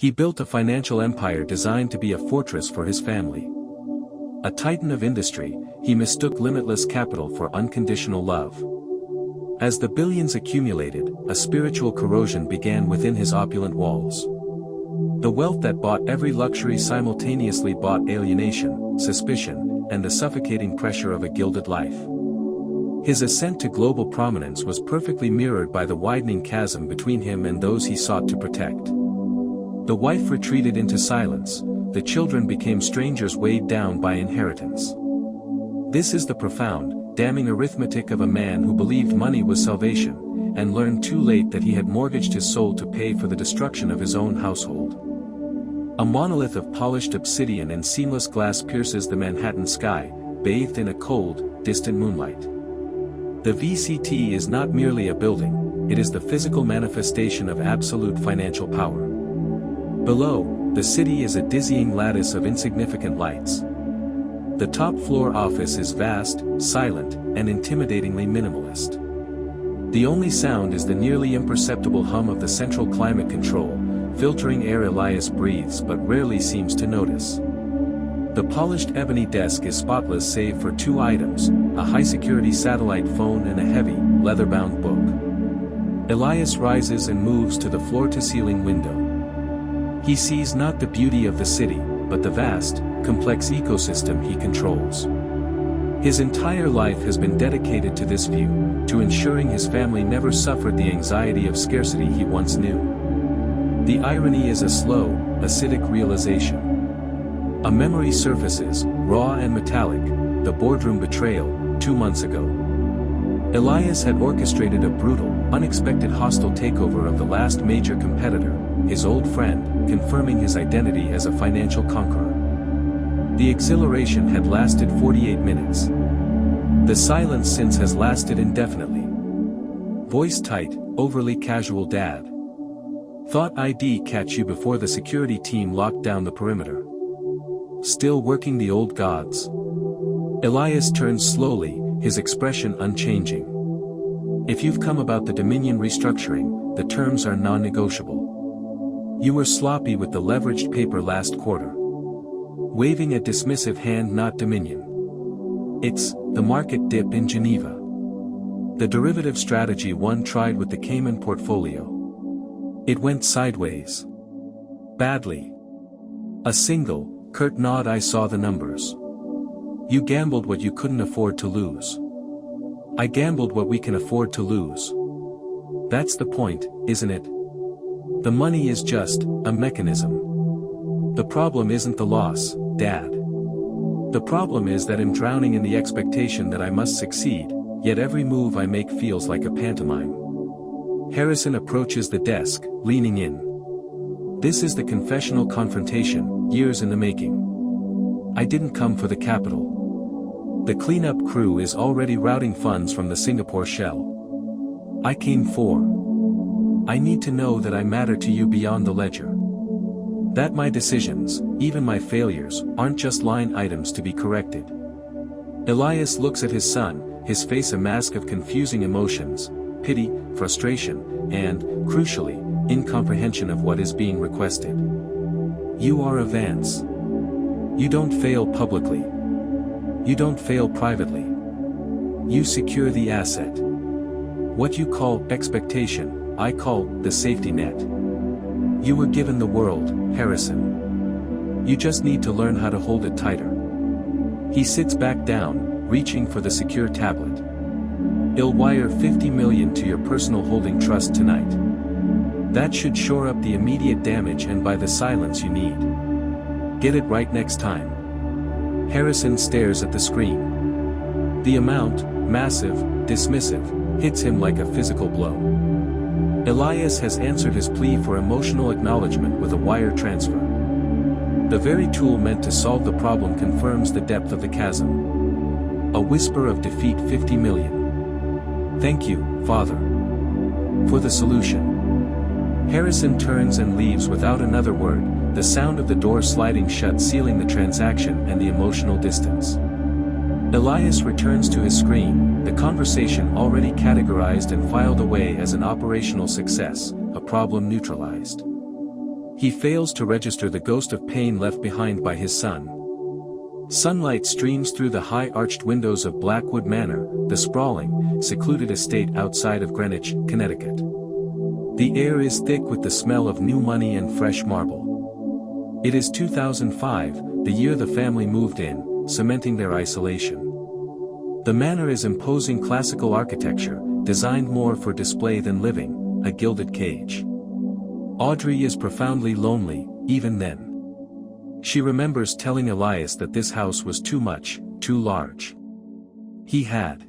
He built a financial empire designed to be a fortress for his family. A titan of industry, he mistook limitless capital for unconditional love. As the billions accumulated, a spiritual corrosion began within his opulent walls. The wealth that bought every luxury simultaneously bought alienation, suspicion, and the suffocating pressure of a gilded life. His ascent to global prominence was perfectly mirrored by the widening chasm between him and those he sought to protect. The wife retreated into silence, the children became strangers weighed down by inheritance. This is the profound, damning arithmetic of a man who believed money was salvation, and learned too late that he had mortgaged his soul to pay for the destruction of his own household. A monolith of polished obsidian and seamless glass pierces the Manhattan sky, bathed in a cold, distant moonlight. The VCT is not merely a building, it is the physical manifestation of absolute financial power. Below, the city is a dizzying lattice of insignificant lights. The top-floor office is vast, silent, and intimidatingly minimalist. The only sound is the nearly imperceptible hum of the central climate control, filtering air Elias breathes but rarely seems to notice. The polished ebony desk is spotless save for two items, a high-security satellite phone and a heavy, leather-bound book. Elias rises and moves to the floor-to-ceiling window. He sees not the beauty of the city, but the vast, complex ecosystem he controls. His entire life has been dedicated to this view, to ensuring his family never suffered the anxiety of scarcity he once knew. The irony is a slow, acidic realization. A memory surfaces, raw and metallic, the boardroom betrayal, 2 months ago. Elias had orchestrated a brutal, unexpected hostile takeover of the last major competitor, his old friend, confirming his identity as a financial conqueror. The exhilaration had lasted 48 minutes. The silence since has lasted indefinitely. Voice tight, overly casual dad. Thought I'd catch you before the security team locked down the perimeter. Still working the old gods. Elias turns slowly, his expression unchanging. If you've come about the Dominion restructuring, the terms are non-negotiable. You were sloppy with the leveraged paper last quarter. Waving a dismissive hand, not Dominion. It's the market dip in Geneva. The derivative strategy one tried with the Cayman portfolio. It went sideways. Badly. A single, curt nod. I saw the numbers. You gambled what you couldn't afford to lose. I gambled what we can afford to lose. That's the point, isn't it? The money is just a mechanism. The problem isn't the loss, Dad. The problem is that I'm drowning in the expectation that I must succeed, yet every move I make feels like a pantomime. Harrison approaches the desk, leaning in. This is the confessional confrontation, years in the making. I didn't come for the capital. The cleanup crew is already routing funds from the Singapore shell. I came for. I need to know that I matter to you beyond the ledger. That my decisions, even my failures, aren't just line items to be corrected. Elias looks at his son, his face a mask of confusing emotions, pity, frustration, and, crucially, incomprehension of what is being requested. You are a Vance. You don't fail publicly. You don't fail privately. You secure the asset. What you call expectation, I call the safety net. You were given the world, Harrison. You just need to learn how to hold it tighter. He sits back down, reaching for the secure tablet. I'll wire $50 million to your personal holding trust tonight. That should shore up the immediate damage and buy the silence you need. Get it right next time. Harrison stares at the screen. The amount, massive, dismissive, hits him like a physical blow. Elias has answered his plea for emotional acknowledgement with a wire transfer. The very tool meant to solve the problem confirms the depth of the chasm. A whisper of defeat. 50 million. Thank you, Father. For the solution. Harrison turns and leaves without another word, the sound of the door sliding shut sealing the transaction and the emotional distance. Elias returns to his screen, the conversation already categorized and filed away as an operational success, a problem neutralized. He fails to register the ghost of pain left behind by his son. Sunlight streams through the high-arched windows of Blackwood Manor, the sprawling, secluded estate outside of Greenwich, Connecticut. The air is thick with the smell of new money and fresh marble. It is 2005, the year the family moved in, cementing their isolation. The manor is imposing classical architecture, designed more for display than living, a gilded cage. Audrey is profoundly lonely, even then. She remembers telling Elias that this house was too much, too large. He had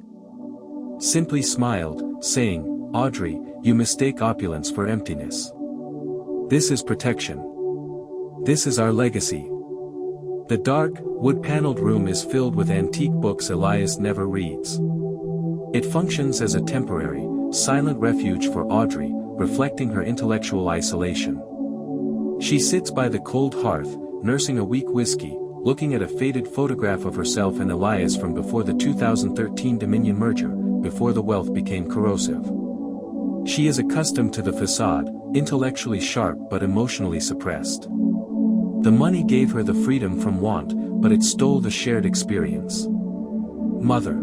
simply smiled, saying, "Audrey, you mistake opulence for emptiness. This is protection. This is our legacy." The dark, wood-paneled room is filled with antique books Elias never reads. It functions as a temporary, silent refuge for Audrey, reflecting her intellectual isolation. She sits by the cold hearth, nursing a weak whiskey, looking at a faded photograph of herself and Elias from before the 2013 Dominion merger, before the wealth became corrosive. She is accustomed to the facade, intellectually sharp but emotionally suppressed. The money gave her the freedom from want, but it stole the shared experience. "Mother.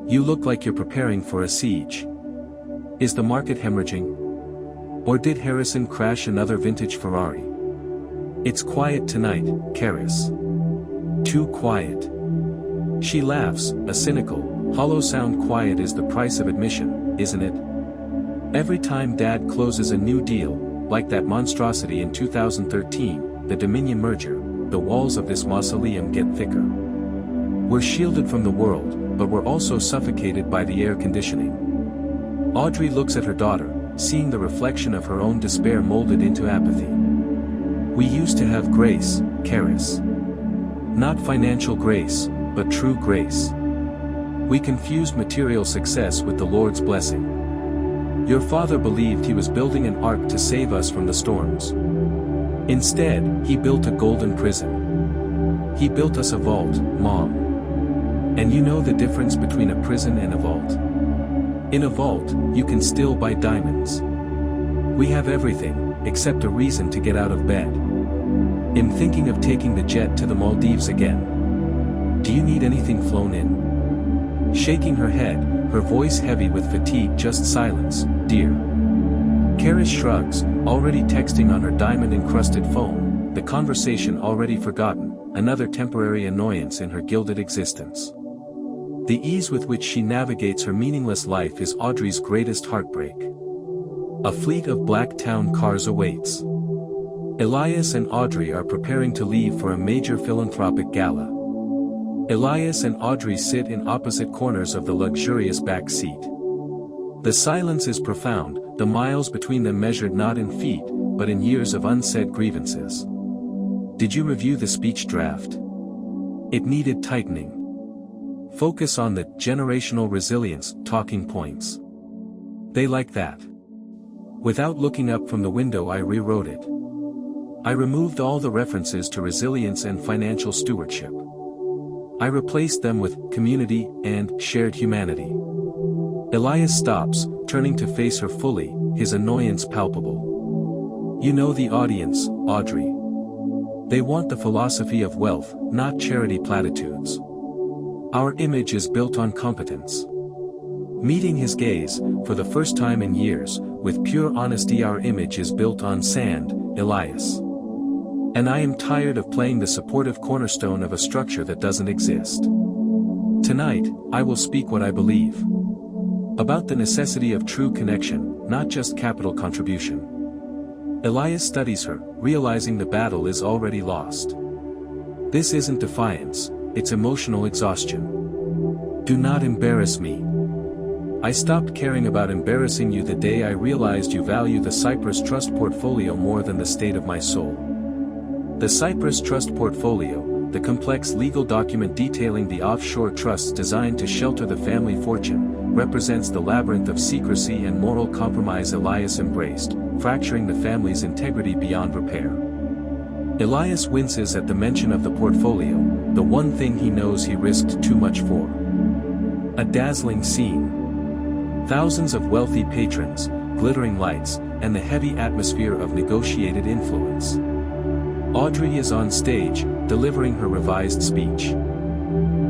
You look like you're preparing for a siege. Is the market hemorrhaging? Or did Harrison crash another vintage Ferrari? It's quiet tonight, Karis. Too quiet." She laughs, a cynical, hollow sound. Quiet is the price of admission, isn't it? Every time Dad closes a new deal, like that monstrosity in 2013, the Dominion merger, the walls of this mausoleum get thicker. We're shielded from the world, but we're also suffocated by the air conditioning. Audrey looks at her daughter, seeing the reflection of her own despair molded into apathy. "We used to have grace, Karis. Not financial grace, but true grace. We confused material success with the Lord's blessing. Your father believed he was building an ark to save us from the storms. Instead, he built a golden prison. He built us a vault, Mom. And you know the difference between a prison and a vault? In a vault, you can still buy diamonds. We have everything, except a reason to get out of bed. I'm thinking of taking the jet to the Maldives again. Do you need anything flown in?" Shaking her head, her voice heavy with fatigue. "Just silence, dear." Karis shrugs, already texting on her diamond-encrusted phone, the conversation already forgotten, another temporary annoyance in her gilded existence. The ease with which she navigates her meaningless life is Audrey's greatest heartbreak. A fleet of black town cars awaits. Elias and Audrey are preparing to leave for a major philanthropic gala. Elias and Audrey sit in opposite corners of the luxurious back seat. The silence is profound, the miles between them measured not in feet, but in years of unsaid grievances. "Did you review the speech draft? It needed tightening. Focus on the generational resilience talking points. They like that." Without looking up from the window, I rewrote it. I removed all the references to resilience and financial stewardship. I replaced them with community and shared humanity. Elias stops, turning to face her fully, his annoyance palpable. "You know the audience, Audrey. They want the philosophy of wealth, not charity platitudes. Our image is built on competence." Meeting his gaze, for the first time in years, with pure honesty. "Our image is built on sand, Elias. And I am tired of playing the supportive cornerstone of a structure that doesn't exist. Tonight, I will speak what I believe. About the necessity of true connection, not just capital contribution." Elias studies her, realizing the battle is already lost. "This isn't defiance, it's emotional exhaustion. Do not embarrass me. I stopped caring about embarrassing you the day I realized you value the Cyprus Trust portfolio more than the state of my soul." The Cyprus Trust portfolio, the complex legal document detailing the offshore trusts designed to shelter the family fortune, represents the labyrinth of secrecy and moral compromise Elias embraced, fracturing the family's integrity beyond repair. Elias winces at the mention of the portfolio, the one thing he knows he risked too much for. A dazzling scene. Thousands of wealthy patrons, glittering lights, and the heavy atmosphere of negotiated influence. Audrey is on stage, delivering her revised speech.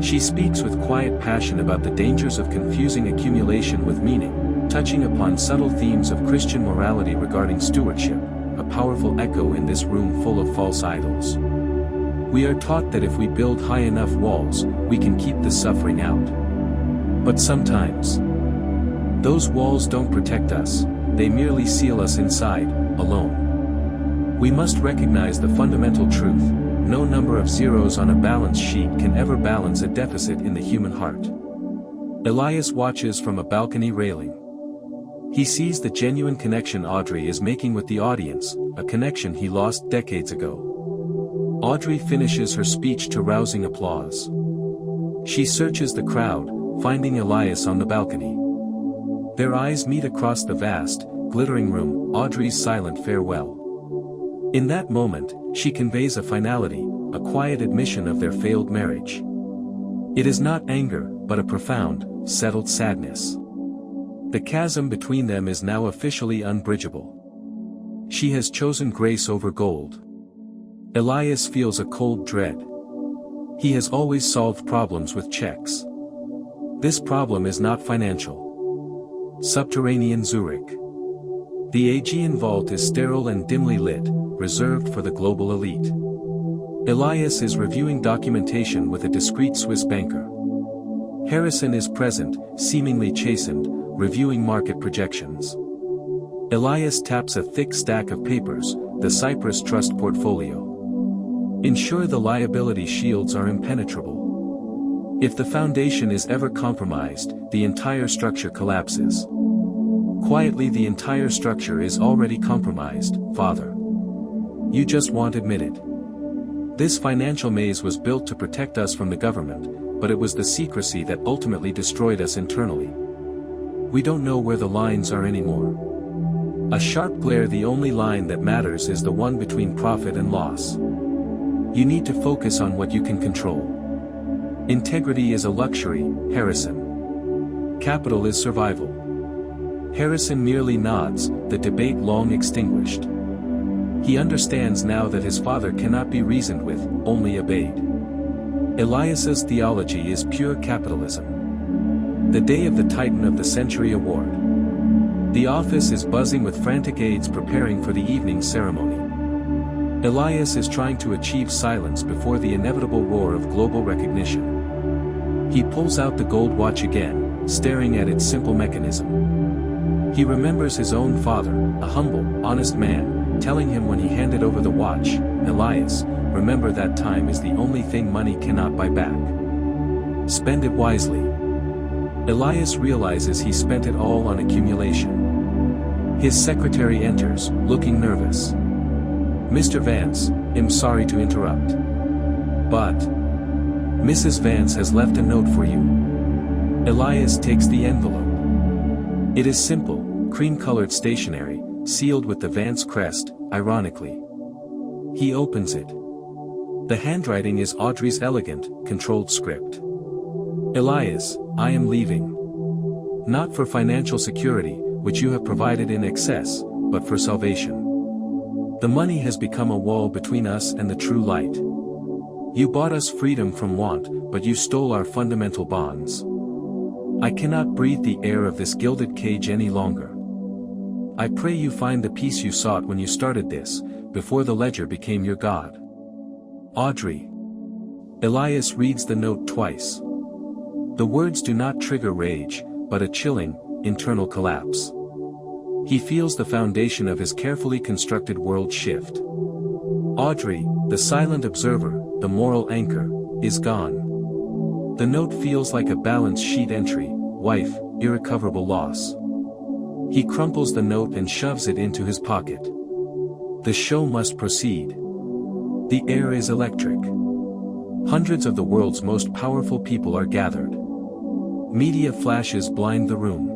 She speaks with quiet passion about the dangers of confusing accumulation with meaning, touching upon subtle themes of Christian morality regarding stewardship, a powerful echo in this room full of false idols. We are taught that if we build high enough walls, we can keep the suffering out. But sometimes, those walls don't protect us, they merely seal us inside, alone. We must recognize the fundamental truth: no number of zeros on a balance sheet can ever balance a deficit in the human heart. Elias watches from a balcony railing. He sees the genuine connection Audrey is making with the audience, a connection he lost decades ago. Audrey finishes her speech to rousing applause. She searches the crowd, finding Elias on the balcony. Their eyes meet across the vast, glittering room, Audrey's silent farewell. In that moment, she conveys a finality, a quiet admission of their failed marriage. It is not anger, but a profound, settled sadness. The chasm between them is now officially unbridgeable. She has chosen grace over gold. Elias feels a cold dread. He has always solved problems with checks. This problem is not financial. Subterranean Zurich. The Aegean vault is sterile and dimly lit, reserved for the global elite. Elias is reviewing documentation with a discreet Swiss banker. Harrison is present, seemingly chastened, reviewing market projections. Elias taps a thick stack of papers, the Cyprus Trust portfolio. Ensure the liability shields are impenetrable. If the foundation is ever compromised, the entire structure collapses. Quietly, the entire structure is already compromised, Father. You just won't admit it. This financial maze was built to protect us from the government, but it was the secrecy that ultimately destroyed us internally. We don't know where the lines are anymore. A sharp glare. The only line that matters is the one between profit and loss. You need to focus on what you can control. Integrity is a luxury, Harrison. Capital is survival. Harrison merely nods, the debate long extinguished. He understands now that his father cannot be reasoned with, only obeyed. Elias's theology is pure capitalism. The day of the Titan of the Century Award. The office is buzzing with frantic aides preparing for the evening ceremony. Elias is trying to achieve silence before the inevitable roar of global recognition. He pulls out the gold watch again, staring at its simple mechanism. He remembers his own father, a humble, honest man, telling him when he handed over the watch, "Elias, remember that time is the only thing money cannot buy back. Spend it wisely." Elias realizes he spent it all on accumulation. His secretary enters, looking nervous. "Mr. Vance, I'm sorry to interrupt. But Mrs. Vance has left a note for you." Elias takes the envelope. It is simple, cream-colored stationery, sealed with the Vance crest, ironically. He opens it. The handwriting is Audrey's elegant, controlled script. "Elias, I am leaving. Not for financial security, which you have provided in excess, but for salvation. The money has become a wall between us and the true light. You bought us freedom from want, but you stole our fundamental bonds. I cannot breathe the air of this gilded cage any longer. I pray you find the peace you sought when you started this, before the ledger became your god. Audrey." Elias reads the note twice. The words do not trigger rage, but a chilling, internal collapse. He feels the foundation of his carefully constructed world shift. Audrey, the silent observer, the moral anchor, is gone. The note feels like a balance sheet entry: wife, irrecoverable loss. He crumples the note and shoves it into his pocket. The show must proceed. The air is electric. Hundreds of the world's most powerful people are gathered. Media flashes blind the room.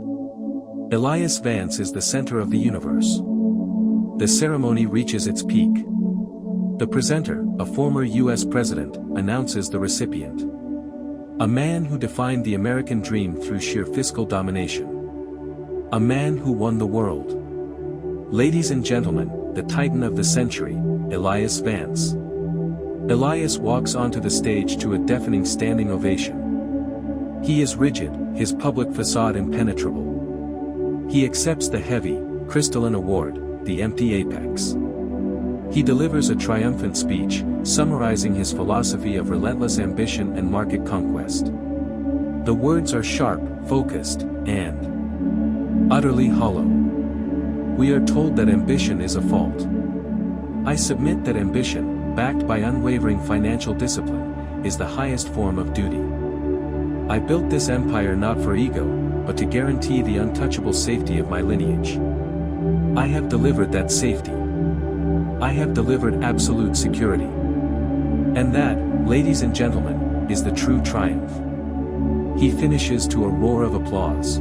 Elias Vance is the center of the universe. The ceremony reaches its peak. The presenter, a former US president, announces the recipient. A man who defined the American dream through sheer fiscal domination. A man who won the world. Ladies and gentlemen, the titan of the century, Elias Vance. Elias walks onto the stage to a deafening standing ovation. He is rigid, his public facade impenetrable. He accepts the heavy, crystalline award, the empty apex. He delivers a triumphant speech, summarizing his philosophy of relentless ambition and market conquest. The words are sharp, focused, and utterly hollow. We are told that ambition is a fault. I submit that ambition, backed by unwavering financial discipline, is the highest form of duty. I built this empire not for ego, but to guarantee the untouchable safety of my lineage. I have delivered that safety. I have delivered absolute security. And that, ladies and gentlemen, is the true triumph. He finishes to a roar of applause.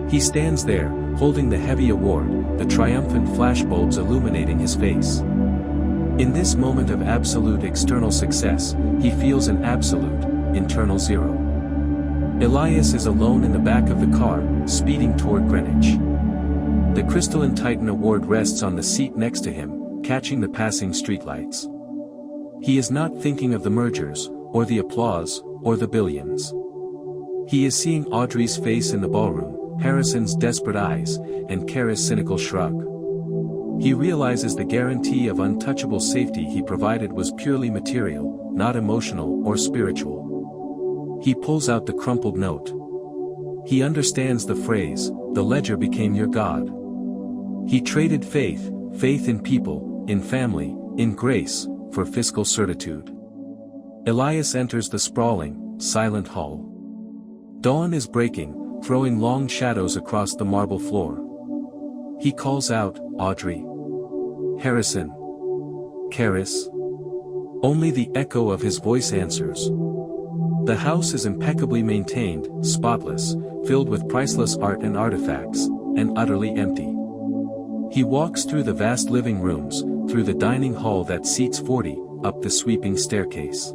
He stands there, holding the heavy award, the triumphant flashbulbs illuminating his face. In this moment of absolute external success, he feels an absolute, internal zero. Elias is alone in the back of the car, speeding toward Greenwich. The crystalline Titan award rests on the seat next to him, catching the passing streetlights. He is not thinking of the mergers, or the applause, or the billions. He is seeing Audrey's face in the ballroom, Harrison's desperate eyes, and Kara's cynical shrug. He realizes the guarantee of untouchable safety he provided was purely material, not emotional or spiritual. He pulls out the crumpled note. He understands the phrase, "The ledger became your God." He traded faith in people, in family, in grace, for fiscal certitude. Elias enters the sprawling, silent hall. Dawn is breaking, throwing long shadows across the marble floor. He calls out, "Audrey. Harrison. Karis." Only the echo of his voice answers. The house is impeccably maintained, spotless, filled with priceless art and artifacts, and utterly empty. He walks through the vast living rooms, through the dining hall that seats 40, up the sweeping staircase.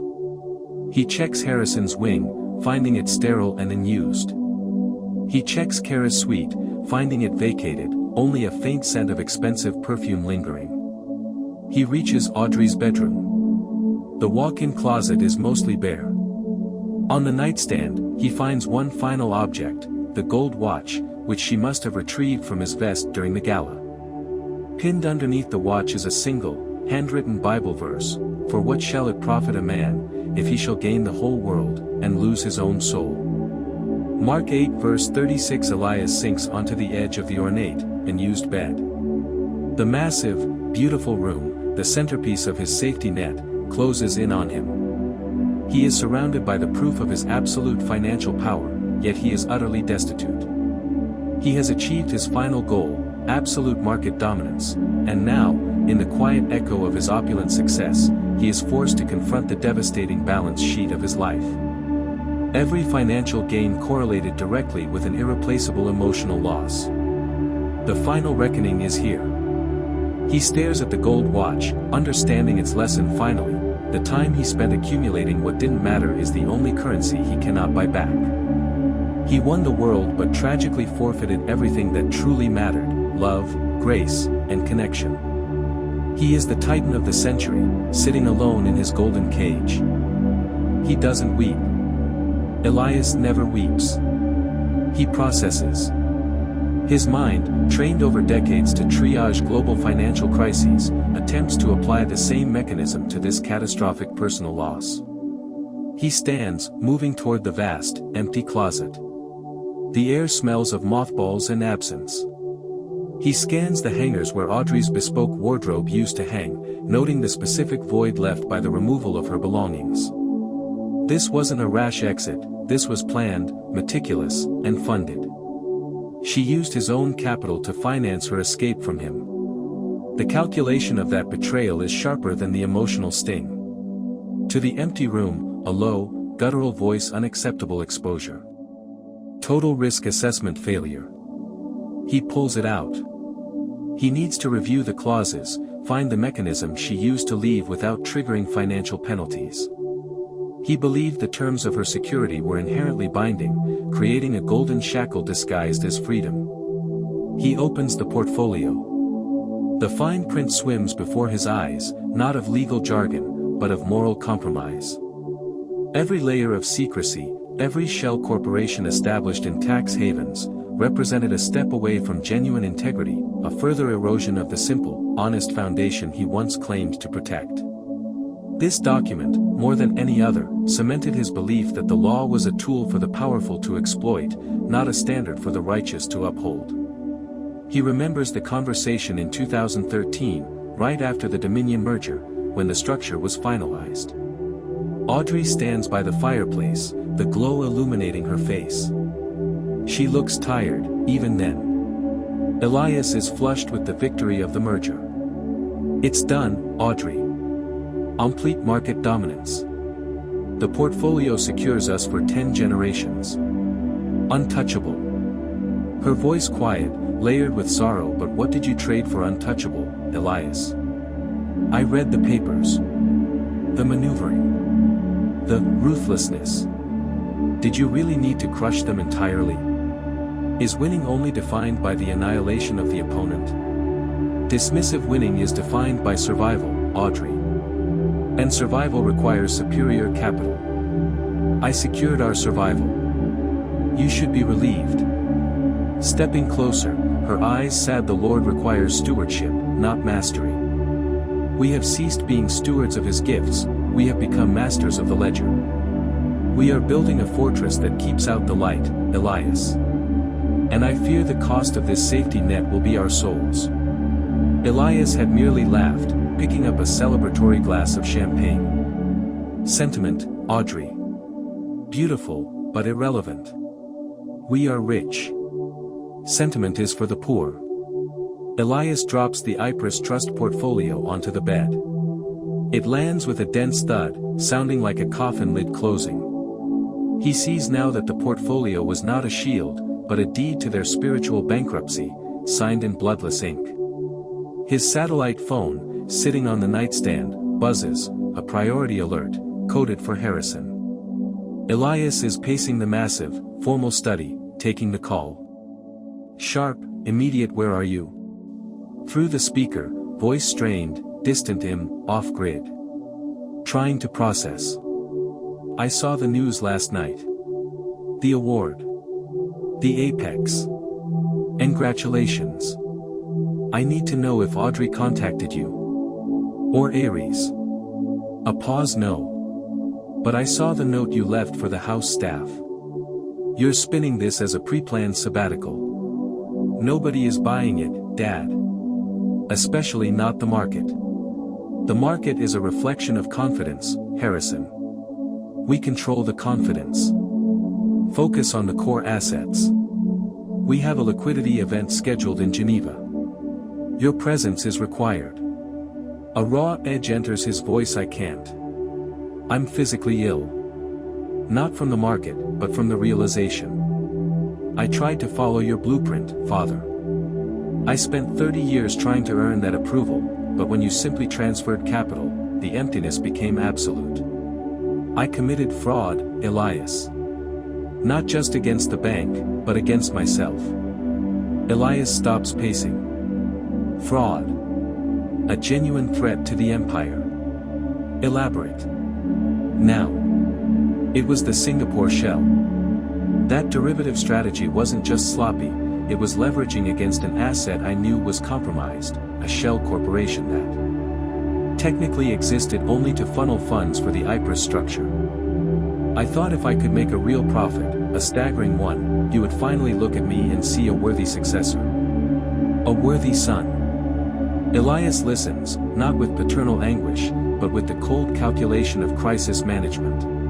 He checks Harrison's wing, finding it sterile and unused. He checks Kara's suite, finding it vacated, only a faint scent of expensive perfume lingering. He reaches Audrey's bedroom. The walk-in closet is mostly bare. On the nightstand, he finds one final object, the gold watch, which she must have retrieved from his vest during the gala. Pinned underneath the watch is a single, handwritten Bible verse, "For what shall it profit a man, if he shall gain the whole world, and lose his own soul?" Mark 8 verse 36. Elias sinks onto the edge of the ornate, unused bed. The massive, beautiful room, the centerpiece of his safety net, closes in on him. He is surrounded by the proof of his absolute financial power, yet he is utterly destitute. He has achieved his final goal, absolute market dominance, and now, in the quiet echo of his opulent success, he is forced to confront the devastating balance sheet of his life. Every financial gain correlated directly with an irreplaceable emotional loss. The final reckoning is here. He stares at the gold watch, understanding its lesson finally. The time he spent accumulating what didn't matter is the only currency he cannot buy back. He won the world but tragically forfeited everything that truly mattered: love, grace, and connection. He is the titan of the century, sitting alone in his golden cage. He doesn't weep. Elias never weeps. He processes. His mind, trained over decades to triage global financial crises, attempts to apply the same mechanism to this catastrophic personal loss. He stands, moving toward the vast, empty closet. The air smells of mothballs and absence. He scans the hangars where Audrey's bespoke wardrobe used to hang, noting the specific void left by the removal of her belongings. This wasn't a rash exit, this was planned, meticulous, and funded. She used his own capital to finance her escape from him. The calculation of that betrayal is sharper than the emotional sting. To the empty room, a low, guttural voice: "Unacceptable exposure. Total risk assessment failure." He pulls it out. He needs to review the clauses, find the mechanism she used to leave without triggering financial penalties. He believed the terms of her security were inherently binding, creating a golden shackle disguised as freedom. He opens the portfolio. The fine print swims before his eyes, not of legal jargon, but of moral compromise. Every layer of secrecy, every shell corporation established in tax havens, represented a step away from genuine integrity, a further erosion of the simple, honest foundation he once claimed to protect. This document, more than any other, cemented his belief that the law was a tool for the powerful to exploit, not a standard for the righteous to uphold. He remembers the conversation in 2013, right after the Dominion merger, when the structure was finalized. Audrey stands by the fireplace, the glow illuminating her face. She looks tired, even then. Elias is flushed with the victory of the merger. It's done, Audrey. Complete market dominance. The portfolio secures us for 10 generations. Untouchable. Her voice quiet, layered with sorrow. But what did you trade for untouchable, Elias? I read the papers. The maneuvering. The ruthlessness. Did you really need to crush them entirely? Is winning only defined by the annihilation of the opponent? Dismissive winning is defined by survival, Audrey. And survival requires superior capital. I secured our survival. You should be relieved. Stepping closer, her eyes sad. The Lord requires stewardship, not mastery. We have ceased being stewards of his gifts, we have become masters of the ledger. We are building a fortress that keeps out the light, Elias. And I fear the cost of this safety net will be our souls. Elias had merely laughed, picking up a celebratory glass of champagne. Sentiment, Audrey. Beautiful, but irrelevant. We are rich. Sentiment is for the poor. Elias drops the Ypres Trust portfolio onto the bed. It lands with a dense thud, sounding like a coffin lid closing. He sees now that the portfolio was not a shield, but a deed to their spiritual bankruptcy, signed in bloodless ink. His satellite phone, sitting on the nightstand, buzzes, a priority alert, coded for Harrison. Elias is pacing the massive, formal study, taking the call. Sharp, immediate. Where are you? Through the speaker, voice strained, distant, off-grid. Trying to process. I saw the news last night. The award. The apex. Congratulations. I need to know if Audrey contacted you. Or Aries. A pause. No. But I saw the note you left for the house staff. You're spinning this as a pre-planned sabbatical. Nobody is buying it, Dad. Especially not the market. The market is a reflection of confidence, Harrison. We control the confidence. Focus on the core assets. We have a liquidity event scheduled in Geneva. Your presence is required. A raw edge enters his voice. I can't. I'm physically ill. Not from the market, but from the realization. I tried to follow your blueprint, Father. I spent 30 years trying to earn that approval, but when you simply transferred capital, the emptiness became absolute. I committed fraud, Elias. Not just against the bank, but against myself. Elias stops pacing. Fraud. A genuine threat to the empire. Elaborate. Now. It was the Singapore shell. That derivative strategy wasn't just sloppy, it was leveraging against an asset I knew was compromised, a shell corporation that technically existed only to funnel funds for the Ypres structure. I thought if I could make a real profit, a staggering one, you would finally look at me and see a worthy successor. A worthy son. Elias listens, not with paternal anguish, but with the cold calculation of crisis management.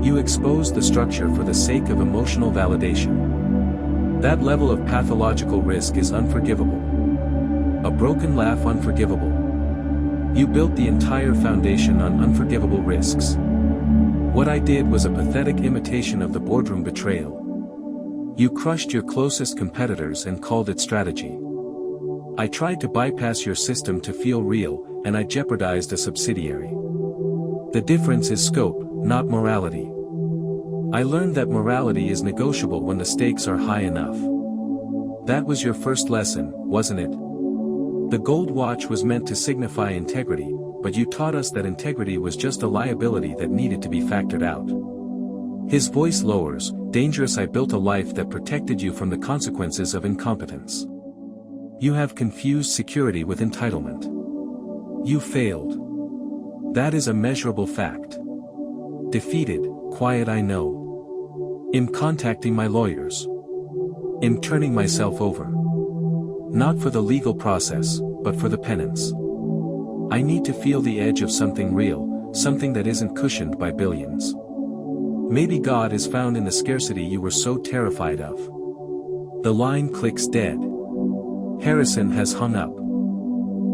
You exposed the structure for the sake of emotional validation. That level of pathological risk is unforgivable. A broken laugh. Unforgivable. You built the entire foundation on unforgivable risks. What I did was a pathetic imitation of the boardroom betrayal. You crushed your closest competitors and called it strategy. I tried to bypass your system to feel real, and I jeopardized a subsidiary. The difference is scope, not morality. I learned that morality is negotiable when the stakes are high enough. That was your first lesson, wasn't it? The gold watch was meant to signify integrity, but you taught us that integrity was just a liability that needed to be factored out. His voice lowers. Dangerous. I built a life that protected you from the consequences of incompetence. You have confused security with entitlement. You failed. That is a measurable fact. Defeated, quiet. I know. I'm contacting my lawyers. I'm turning myself over. Not for the legal process, but for the penance. I need to feel the edge of something real, something that isn't cushioned by billions. Maybe God is found in the scarcity you were so terrified of. The line clicks dead. Harrison has hung up.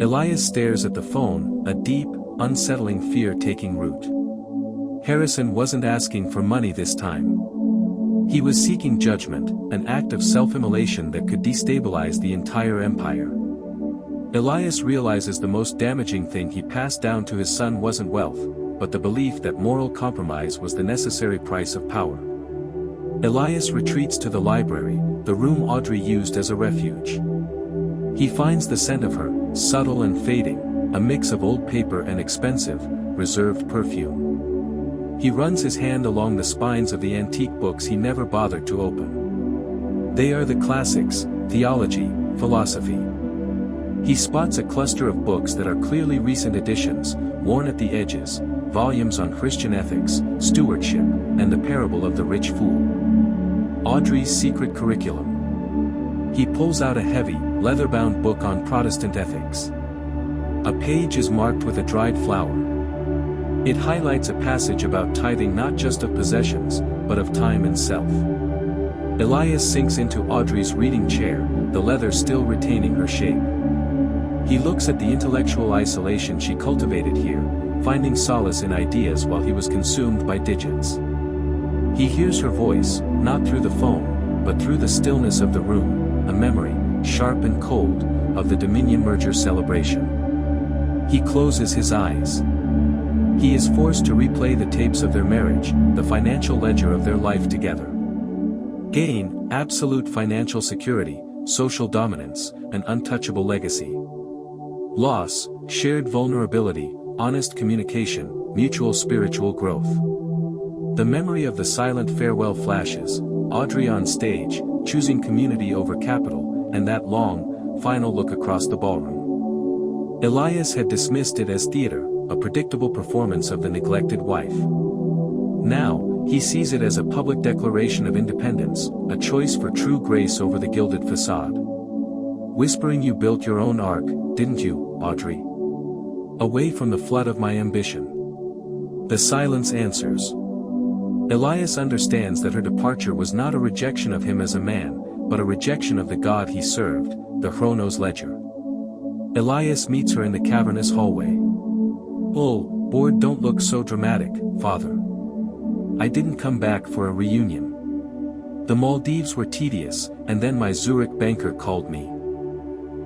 Elias stares at the phone, a deep, unsettling fear taking root. Harrison wasn't asking for money this time. He was seeking judgment, an act of self-immolation that could destabilize the entire empire. Elias realizes the most damaging thing he passed down to his son wasn't wealth, but the belief that moral compromise was the necessary price of power. Elias retreats to the library, the room Audrey used as a refuge. He finds the scent of her, subtle and fading, a mix of old paper and expensive, reserved perfume. He runs his hand along the spines of the antique books he never bothered to open. They are the classics, theology, philosophy. He spots a cluster of books that are clearly recent editions, worn at the edges, volumes on Christian ethics, stewardship, and the parable of the rich fool. Audrey's secret curriculum. He pulls out a heavy, leather-bound book on Protestant ethics. A page is marked with a dried flower. It highlights a passage about tithing not just of possessions, but of time and self. Elias sinks into Audrey's reading chair, the leather still retaining her shape. He looks at the intellectual isolation she cultivated here, finding solace in ideas while he was consumed by digits. He hears her voice, not through the phone, but through the stillness of the room, a memory, sharp and cold, of the Dominion merger celebration. He closes his eyes. He is forced to replay the tapes of their marriage, the financial ledger of their life together. Gain, absolute financial security, social dominance, an untouchable legacy. Loss, shared vulnerability, honest communication, mutual spiritual growth. The memory of the silent farewell flashes, Audrey on stage, choosing community over capital, and that long, final look across the ballroom. Elias had dismissed it as theater, a predictable performance of the neglected wife. Now, he sees it as a public declaration of independence, a choice for true grace over the gilded facade. Whispering, you built your own ark, didn't you, Audrey? Away from the flood of my ambition. The silence answers. Elias understands that her departure was not a rejection of him as a man, but a rejection of the God he served, the Chronos ledger. Elias meets her in the cavernous hallway. "Oh, bored, don't look so dramatic, father. I didn't come back for a reunion. The Maldives were tedious, and then my Zurich banker called me.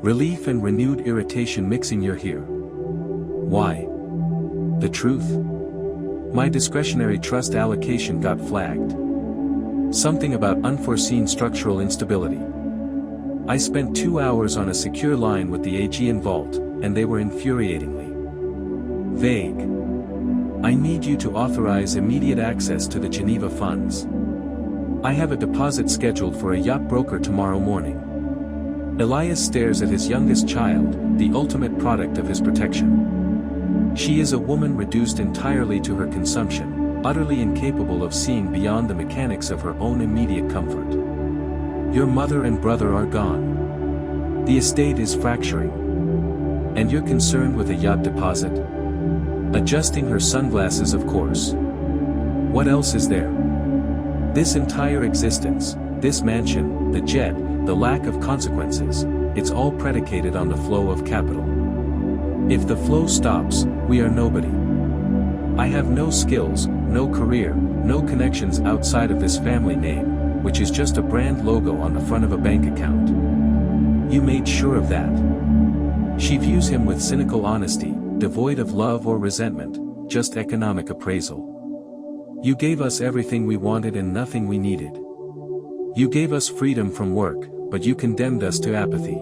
Relief and renewed irritation mixing. You're here. Why? The truth? My discretionary trust allocation got flagged. Something about unforeseen structural instability. I spent 2 hours on a secure line with the Aegean vault, and they were infuriatingly vague. I need you to authorize immediate access to the Geneva funds. I have a deposit scheduled for a yacht broker tomorrow morning." Elias stares at his youngest child, the ultimate product of his protection. She is a woman reduced entirely to her consumption, utterly incapable of seeing beyond the mechanics of her own immediate comfort. Your mother and brother are gone. The estate is fracturing. And you're concerned with a yacht deposit? Adjusting her sunglasses, of course. What else is there? This entire existence, this mansion, the jet, the lack of consequences, it's all predicated on the flow of capital. If the flow stops, we are nobody. I have no skills, no career, no connections outside of this family name, which is just a brand logo on the front of a bank account. You made sure of that. She views him with cynical honesty, devoid of love or resentment, just economic appraisal. You gave us everything we wanted and nothing we needed. You gave us freedom from work, but you condemned us to apathy.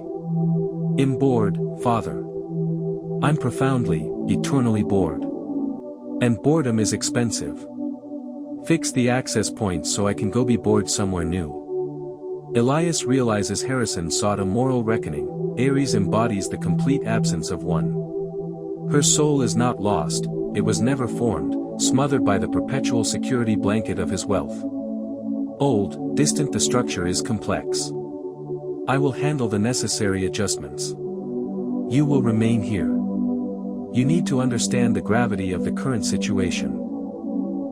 I'm bored, Father. I'm profoundly, eternally bored. And boredom is expensive. Fix the access point so I can go be bored somewhere new. Elias realizes Harrison sought a moral reckoning. Ares embodies the complete absence of one. Her soul is not lost, it was never formed, smothered by the perpetual security blanket of his wealth. Old, distant, the structure is complex. I will handle the necessary adjustments. You will remain here. You need to understand the gravity of the current situation.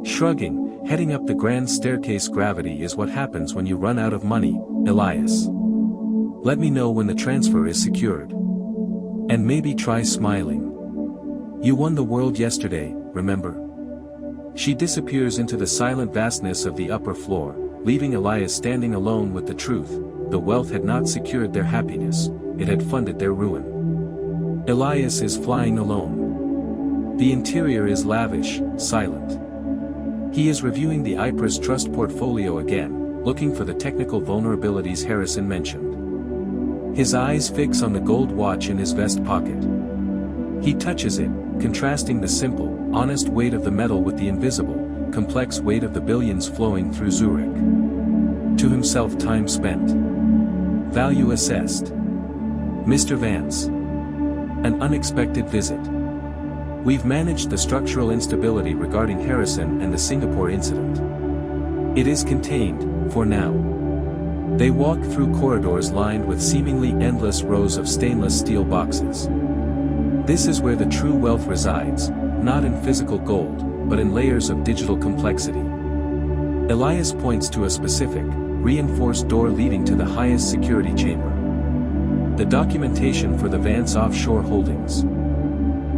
Shrugging, heading up the grand staircase. Gravity is what happens when you run out of money, Elias. Let me know when the transfer is secured. And maybe try smiling. You won the world yesterday, remember? She disappears into the silent vastness of the upper floor, leaving Elias standing alone with the truth. The wealth had not secured their happiness, it had funded their ruin. Elias is flying alone. The interior is lavish, silent. He is reviewing the Ypres Trust portfolio again, looking for the technical vulnerabilities Harrison mentioned. His eyes fix on the gold watch in his vest pocket. He touches it, contrasting the simple, honest weight of the metal with the invisible, complex weight of the billions flowing through Zurich. To himself, time spent. Value assessed. Mr. Vance. An unexpected visit. We've managed the structural instability regarding Harrison and the Singapore incident. It is contained, for now. They walk through corridors lined with seemingly endless rows of stainless steel boxes. This is where the true wealth resides, not in physical gold, but in layers of digital complexity. Elias points to a specific, reinforced door leading to the highest security chamber. The documentation for the Vance offshore holdings.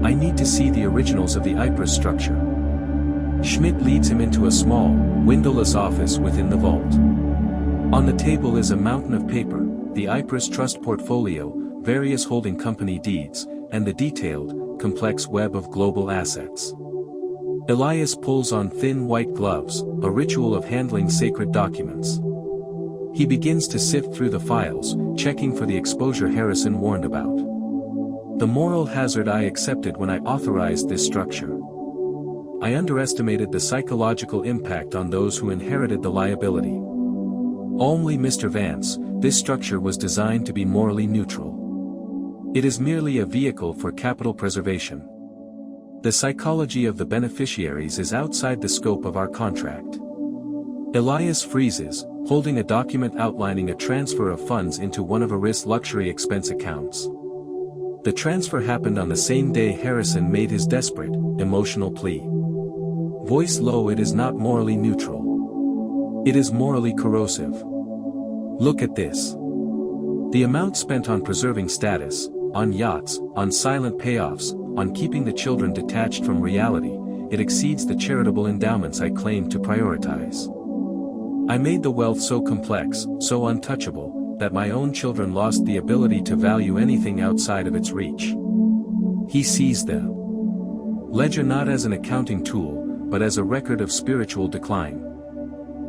I need to see the originals of the Ypres structure. Schmidt leads him into a small, windowless office within the vault. On the table is a mountain of paper, the Ypres Trust portfolio, various holding company deeds, and the detailed, complex web of global assets. Elias pulls on thin white gloves, a ritual of handling sacred documents. He begins to sift through the files, checking for the exposure Harrison warned about. The moral hazard I accepted when I authorized this structure. I underestimated the psychological impact on those who inherited the liability. Only Mr. Vance, this structure was designed to be morally neutral. It is merely a vehicle for capital preservation. The psychology of the beneficiaries is outside the scope of our contract. Elias freezes, holding a document outlining a transfer of funds into one of Aris' luxury expense accounts. The transfer happened on the same day Harrison made his desperate, emotional plea. Voice low, it is not morally neutral. It is morally corrosive. Look at this. The amount spent on preserving status, on yachts, on silent payoffs, on keeping the children detached from reality, it exceeds the charitable endowments I claim to prioritize. I made the wealth so complex, so untouchable, that my own children lost the ability to value anything outside of its reach. He sees the ledger not as an accounting tool, but as a record of spiritual decline.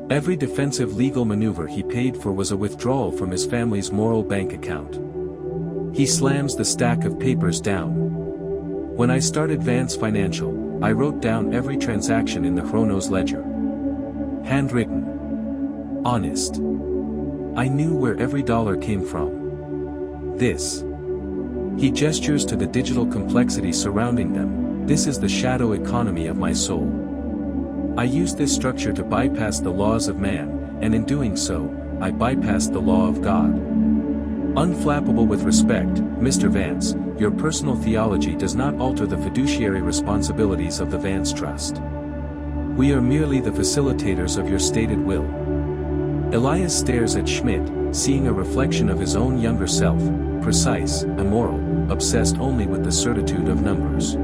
Every defensive legal maneuver he paid for was a withdrawal from his family's moral bank account. He slams the stack of papers down. When I started Vance Financial, I wrote down every transaction in the Chronos ledger. Handwritten. Honest. I knew where every dollar came from. This. He gestures to the digital complexity surrounding them. This is the shadow economy of my soul. I used this structure to bypass the laws of man, and in doing so, I bypassed the law of God. Unflappable with respect, Mr. Vance, your personal theology does not alter the fiduciary responsibilities of the Vance Trust. We are merely the facilitators of your stated will. Elias stares at Schmidt, seeing a reflection of his own younger self, precise, immoral, obsessed only with the certitude of numbers.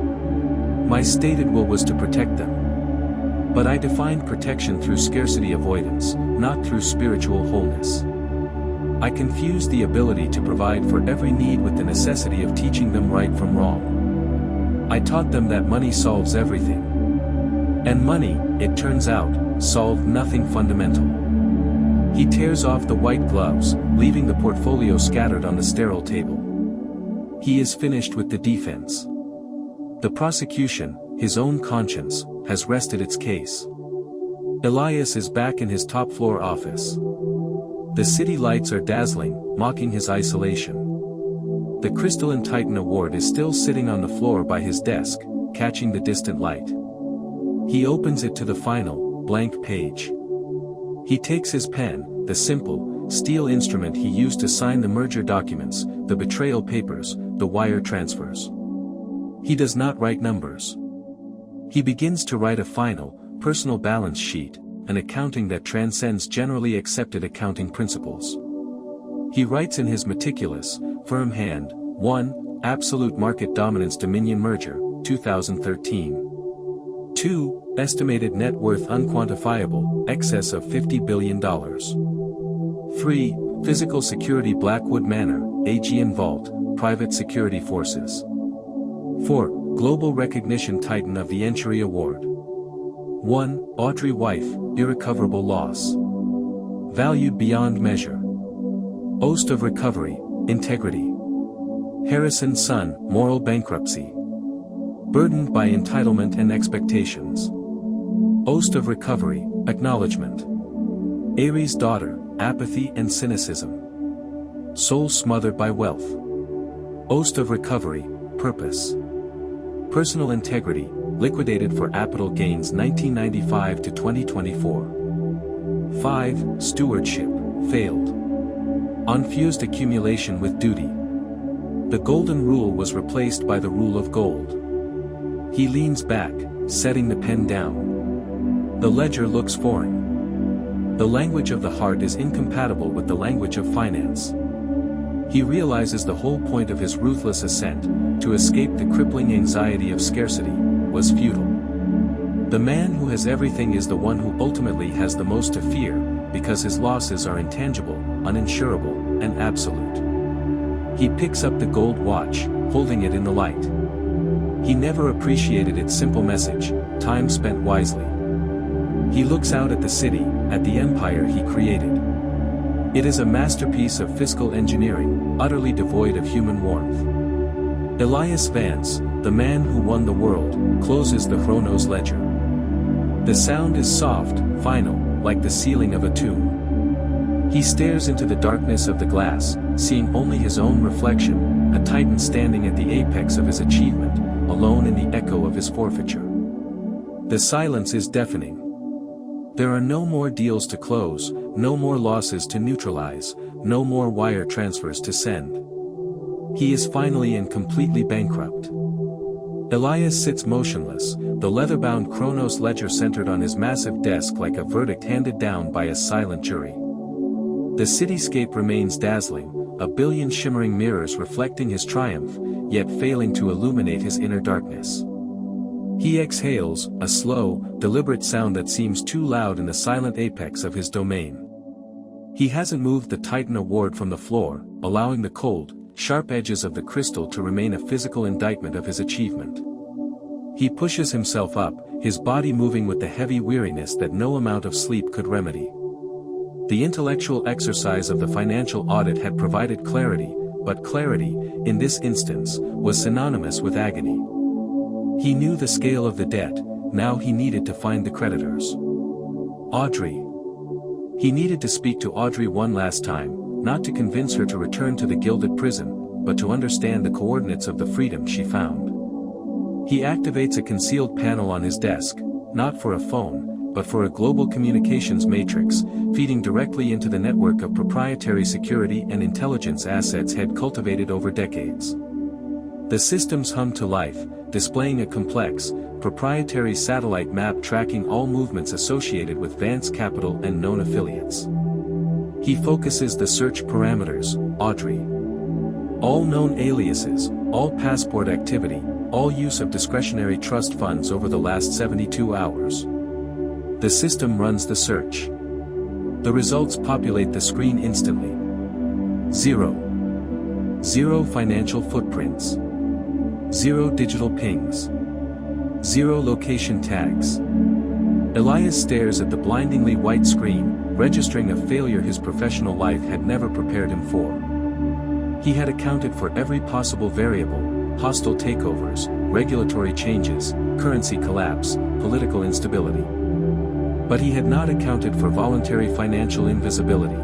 My stated will was to protect them. But I defined protection through scarcity avoidance, not through spiritual wholeness. I confused the ability to provide for every need with the necessity of teaching them right from wrong. I taught them that money solves everything. And money, it turns out, solved nothing fundamental. He tears off the white gloves, leaving the portfolio scattered on the sterile table. He is finished with the defense. The prosecution, his own conscience, has rested its case. Elias is back in his top-floor office. The city lights are dazzling, mocking his isolation. The Crystalline Titan Award is still sitting on the floor by his desk, catching the distant light. He opens it to the final, blank page. He takes his pen, the simple, steel instrument he used to sign the merger documents, the betrayal papers, the wire transfers. He does not write numbers. He begins to write a final, personal balance sheet, an accounting that transcends generally accepted accounting principles. He writes in his meticulous, firm hand, 1. Absolute Market Dominance Dominion Merger, 2013. 2. Estimated net worth unquantifiable, excess of $50 billion. 3. Physical security Blackwood Manor, Aegean Vault, Private Security Forces. 4. Global Recognition Titan of the Entry Award. 1. Audrey wife, irrecoverable loss. Valued beyond measure. Oath of recovery, integrity. Harrison son, moral bankruptcy. Burdened by entitlement and expectations. Oath of recovery, acknowledgement. Aries daughter, apathy and cynicism. Soul smothered by wealth. Oath of recovery, purpose. Personal integrity, liquidated for capital gains 1995 to 2024. 5. Stewardship, failed. Unfused accumulation with duty. The golden rule was replaced by the rule of gold. He leans back, setting the pen down. The ledger looks foreign. The language of the heart is incompatible with the language of finance. He realizes the whole point of his ruthless ascent, to escape the crippling anxiety of scarcity, was futile. The man who has everything is the one who ultimately has the most to fear, because his losses are intangible, uninsurable, and absolute. He picks up the gold watch, holding it in the light. He never appreciated its simple message, time spent wisely. He looks out at the city, at the empire he created. It is a masterpiece of fiscal engineering, utterly devoid of human warmth. Elias Vance, the man who won the world, closes the Chronos ledger. The sound is soft, final, like the ceiling of a tomb. He stares into the darkness of the glass, seeing only his own reflection, a titan standing at the apex of his achievement, alone in the echo of his forfeiture. The silence is deafening. There are no more deals to close, no more losses to neutralize, no more wire transfers to send. He is finally and completely bankrupt. Elias sits motionless, the leather-bound Chronos ledger centered on his massive desk like a verdict handed down by a silent jury. The cityscape remains dazzling, a billion shimmering mirrors reflecting his triumph, yet failing to illuminate his inner darkness. He exhales, a slow, deliberate sound that seems too loud in the silent apex of his domain. He hasn't moved the Titan Award from the floor, allowing the cold, sharp edges of the crystal to remain a physical indictment of his achievement. He pushes himself up, his body moving with the heavy weariness that no amount of sleep could remedy. The intellectual exercise of the financial audit had provided clarity, but clarity, in this instance, was synonymous with agony. He knew the scale of the debt, now he needed to find the creditors. Audrey. He needed to speak to Audrey one last time, not to convince her to return to the gilded prison, but to understand the coordinates of the freedom she found. He activates a concealed panel on his desk, not for a phone, but for a global communications matrix, feeding directly into the network of proprietary security and intelligence assets had cultivated over decades. The systems hummed to life, displaying a complex, proprietary satellite map tracking all movements associated with Vance Capital and known affiliates. He focuses the search parameters, Audrey. All known aliases, all passport activity, all use of discretionary trust funds over the last 72 hours. The system runs the search. The results populate the screen instantly. 0. 0 financial footprints. 0 digital pings. 0 location tags. Elias stares at the blindingly white screen, registering a failure his professional life had never prepared him for. He had accounted for every possible variable: hostile takeovers, regulatory changes, currency collapse, political instability. But he had not accounted for voluntary financial invisibility.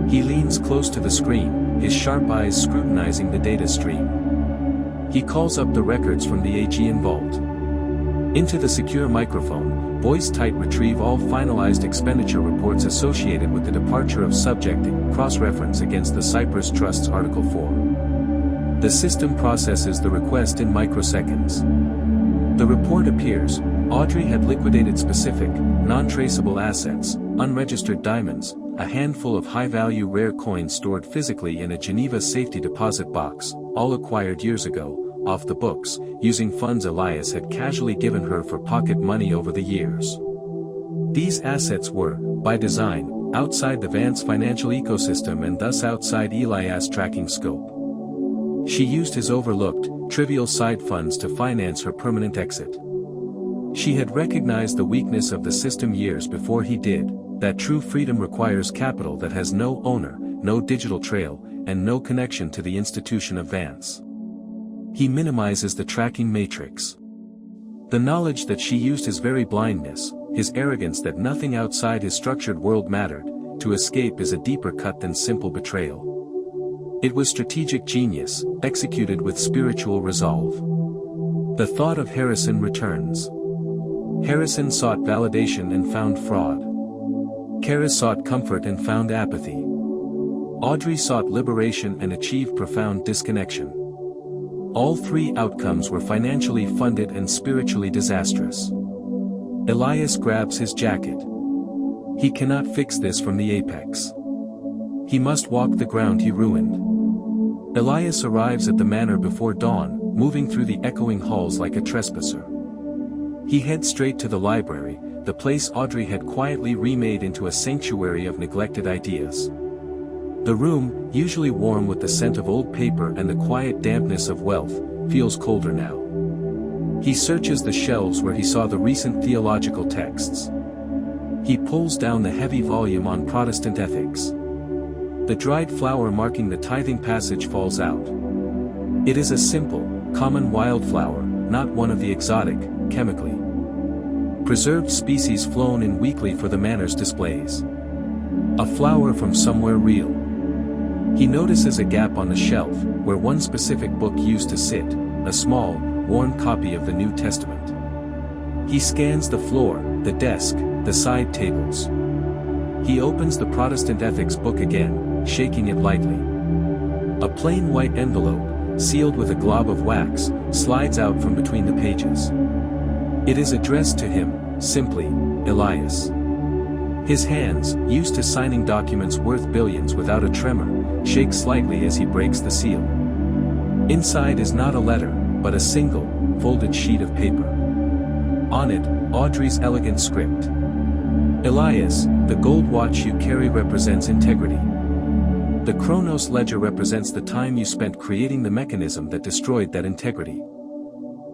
He leans close to the screen, his sharp eyes scrutinizing the data stream. He calls up the records from the Aegean vault. Into the secure microphone, voice tight retrieve all finalized expenditure reports associated with the departure of subject, cross-reference against the Cyprus Trust's Article 4. The system processes the request in microseconds. The report appears: Audrey had liquidated specific, non-traceable assets, unregistered diamonds, a handful of high-value rare coins stored physically in a Geneva safety deposit box, all acquired years ago, off the books, using funds Elias had casually given her for pocket money over the years. These assets were, by design, outside the Vance financial ecosystem and thus outside Elias' tracking scope. She used his overlooked, trivial side funds to finance her permanent exit. She had recognized the weakness of the system years before he did, that true freedom requires capital that has no owner, no digital trail, and no connection to the institution of Vance. He minimizes the tracking matrix. The knowledge that she used his very blindness, his arrogance that nothing outside his structured world mattered, to escape is a deeper cut than simple betrayal. It was strategic genius, executed with spiritual resolve. The thought of Harrison returns. Harrison sought validation and found fraud. Kara sought comfort and found apathy. Audrey sought liberation and achieved profound disconnection. All three outcomes were financially funded and spiritually disastrous. Elias grabs his jacket. He cannot fix this from the apex. He must walk the ground he ruined. Elias arrives at the manor before dawn, moving through the echoing halls like a trespasser. He heads straight to the library, the place Audrey had quietly remade into a sanctuary of neglected ideas. The room, usually warm with the scent of old paper and the quiet dampness of wealth, feels colder now. He searches the shelves where he saw the recent theological texts. He pulls down the heavy volume on Protestant ethics. The dried flower marking the tithing passage falls out. It is a simple, common wildflower, not one of the exotic, chemically preserved species flown in weekly for the manor's displays. A flower from somewhere real. He notices a gap on the shelf, where one specific book used to sit, a small, worn copy of the New Testament. He scans the floor, the desk, the side tables. He opens the Protestant ethics book again, shaking it lightly. A plain white envelope, sealed with a glob of wax, slides out from between the pages. It is addressed to him, simply, Elias. His hands, used to signing documents worth billions without a tremor, shake slightly as he breaks the seal. Inside is not a letter, but a single, folded sheet of paper. On it, Audrey's elegant script. Elias, the gold watch you carry represents integrity. The Chronos ledger represents the time you spent creating the mechanism that destroyed that integrity.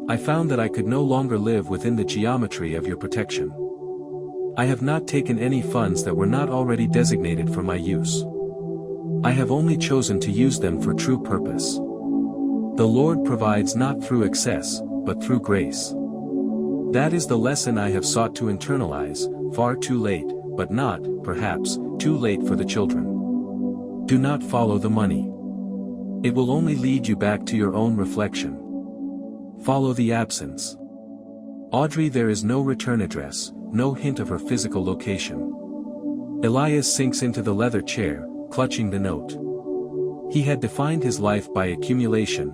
I found that I could no longer live within the geometry of your protection. I have not taken any funds that were not already designated for my use. I have only chosen to use them for true purpose. The Lord provides not through excess, but through grace. That is the lesson I have sought to internalize, far too late, but not, perhaps, too late for the children. Do not follow the money. It will only lead you back to your own reflection. Follow the absence. Audrey, there is no return address, no hint of her physical location. Elias sinks into the leather chair, clutching the note. He had defined his life by accumulation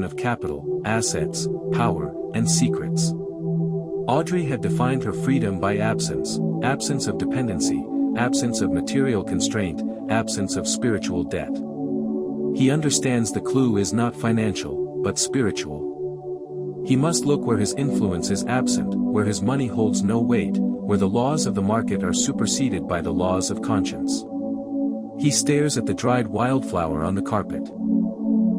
of capital, assets, power, and secrets. Audrey had defined her freedom by absence of dependency, absence of material constraint, absence of spiritual debt. He understands the clue is not financial, but spiritual. He must look where his influence is absent, where his money holds no weight, where the laws of the market are superseded by the laws of conscience. He stares at the dried wildflower on the carpet.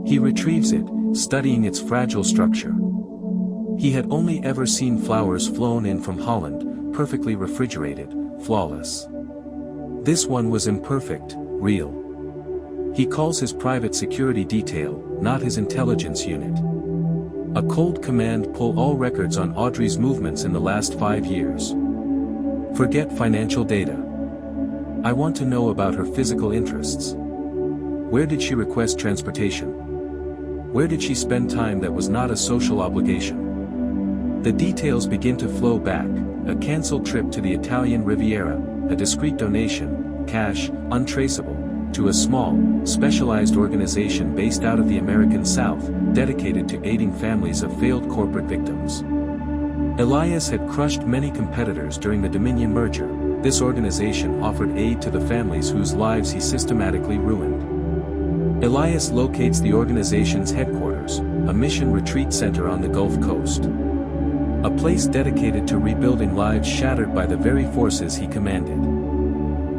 He retrieves it, studying its fragile structure. He had only ever seen flowers flown in from Holland, perfectly refrigerated, flawless. This one was imperfect, real. He calls his private security detail, not his intelligence unit. A cold command: pull all records on Audrey's movements in the last 5 years. Forget financial data. I want to know about her physical interests. Where did she request transportation? Where did she spend time that was not a social obligation? The details begin to flow back: a cancelled trip to the Italian Riviera, a discreet donation, cash, untraceable, to a small, specialized organization based out of the American South, dedicated to aiding families of failed corporate victims. Elias had crushed many competitors during the Dominion merger. This organization offered aid to the families whose lives he systematically ruined. Elias locates the organization's headquarters, a mission retreat center on the Gulf Coast. A place dedicated to rebuilding lives shattered by the very forces he commanded.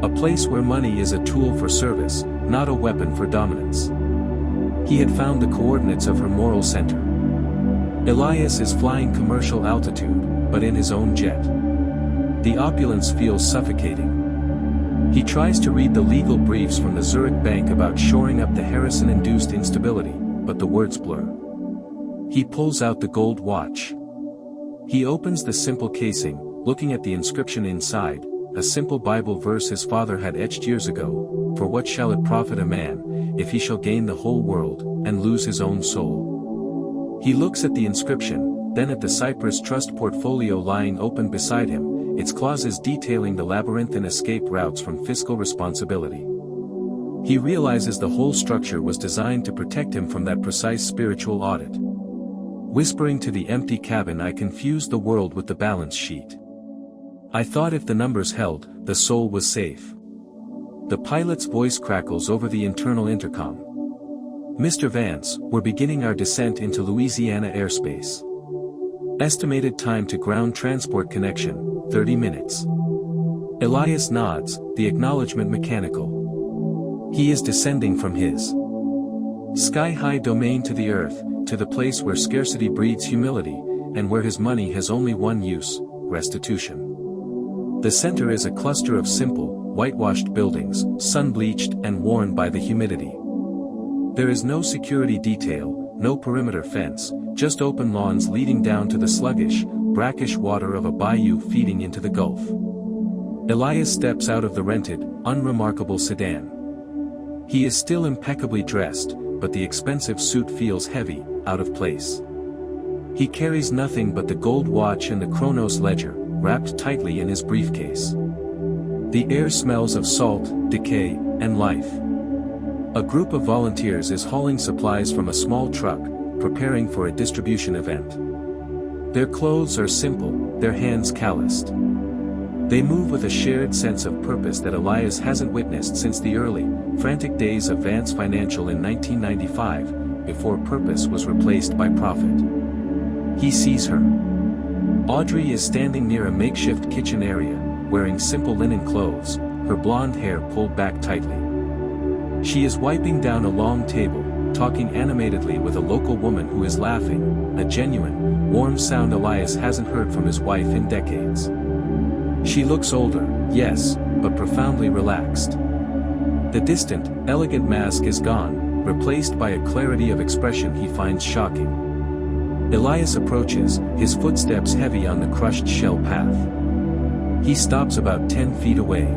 A place where money is a tool for service, not a weapon for dominance. He had found the coordinates of her moral center. Elias is flying commercial altitude, but in his own jet. The opulence feels suffocating. He tries to read the legal briefs from the Zurich bank about shoring up the Harrison-induced instability, but the words blur. He pulls out the gold watch. He opens the simple casing, looking at the inscription inside, a simple Bible verse his father had etched years ago: "For what shall it profit a man, if he shall gain the whole world, and lose his own soul?" He looks at the inscription, then at the Cyprus Trust portfolio lying open beside him, its clauses detailing the labyrinthine escape routes from fiscal responsibility. He realizes the whole structure was designed to protect him from that precise spiritual audit. Whispering to the empty cabin, I confused the world with the balance sheet. I thought if the numbers held, the soul was safe. The pilot's voice crackles over the internal intercom. "Mr. Vance, we're beginning our descent into Louisiana airspace. Estimated time to ground transport connection, 30 minutes. Elias nods, the acknowledgement mechanical. He is descending from his sky-high domain to the earth, to the place where scarcity breeds humility, and where his money has only one use: restitution. The center is a cluster of simple, whitewashed buildings, sun-bleached and worn by the humidity. There is no security detail, no perimeter fence, just open lawns leading down to the sluggish, brackish water of a bayou feeding into the Gulf. Elias steps out of the rented, unremarkable sedan. He is still impeccably dressed, but the expensive suit feels heavy, out of place. He carries nothing but the gold watch and the Chronos ledger, wrapped tightly in his briefcase. The air smells of salt, decay, and life. A group of volunteers is hauling supplies from a small truck, preparing for a distribution event. Their clothes are simple, their hands calloused. They move with a shared sense of purpose that Elias hasn't witnessed since the early, frantic days of Vance Financial in 1995, before purpose was replaced by profit. He sees her. Audrey is standing near a makeshift kitchen area, wearing simple linen clothes, her blonde hair pulled back tightly. She is wiping down a long table, talking animatedly with a local woman who is laughing, a genuine, warm sound Elias hasn't heard from his wife in decades. She looks older, yes, but profoundly relaxed. The distant, elegant mask is gone, replaced by a clarity of expression he finds shocking. Elias approaches, his footsteps heavy on the crushed shell path. He stops about 10 feet away.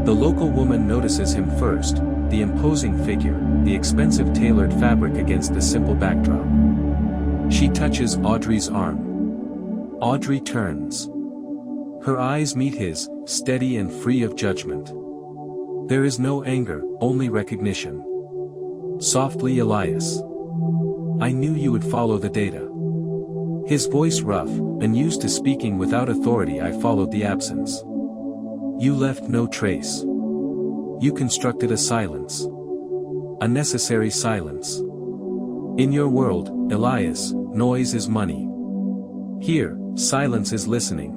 The local woman notices him first, the imposing figure, the expensive tailored fabric against the simple backdrop. She touches Audrey's arm. Audrey turns. Her eyes meet his, steady and free of judgment. There is no anger, only recognition. Softly, Elias. "I knew you would follow the data." His voice rough, unused to speaking without authority. "I followed the absence. You left no trace. You constructed a silence. A necessary silence. In your world, Elias, noise is money. Here, silence is listening."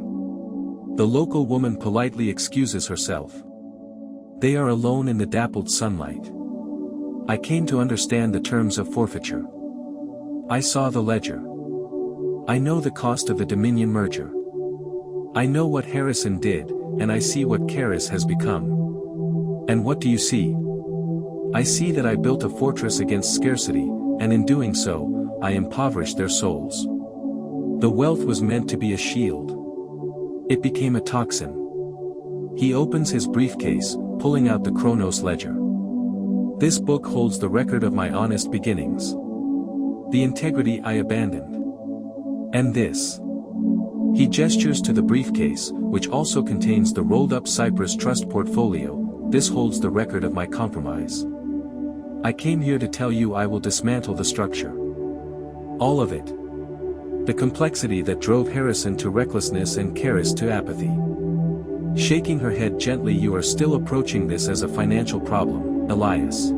The local woman politely excuses herself. They are alone in the dappled sunlight. "I came to understand the terms of forfeiture. I saw the ledger. I know the cost of the Dominion merger. I know what Harrison did, and I see what Karis has become." "And what do you see?" I see that I built a fortress against scarcity, and in doing so, I impoverished their souls. The wealth was meant to be a shield. It became a toxin. He opens his briefcase, pulling out the Chronos ledger. This book holds the record of my honest beginnings. The integrity I abandoned. And this. He gestures to the briefcase, which also contains the rolled-up Cyprus Trust portfolio. This holds the record of my compromise. I came here to tell you I will dismantle the structure. All of it. The complexity that drove Harrison to recklessness and Karis to apathy. Shaking her head gently, you are still approaching this as a financial problem, Elias.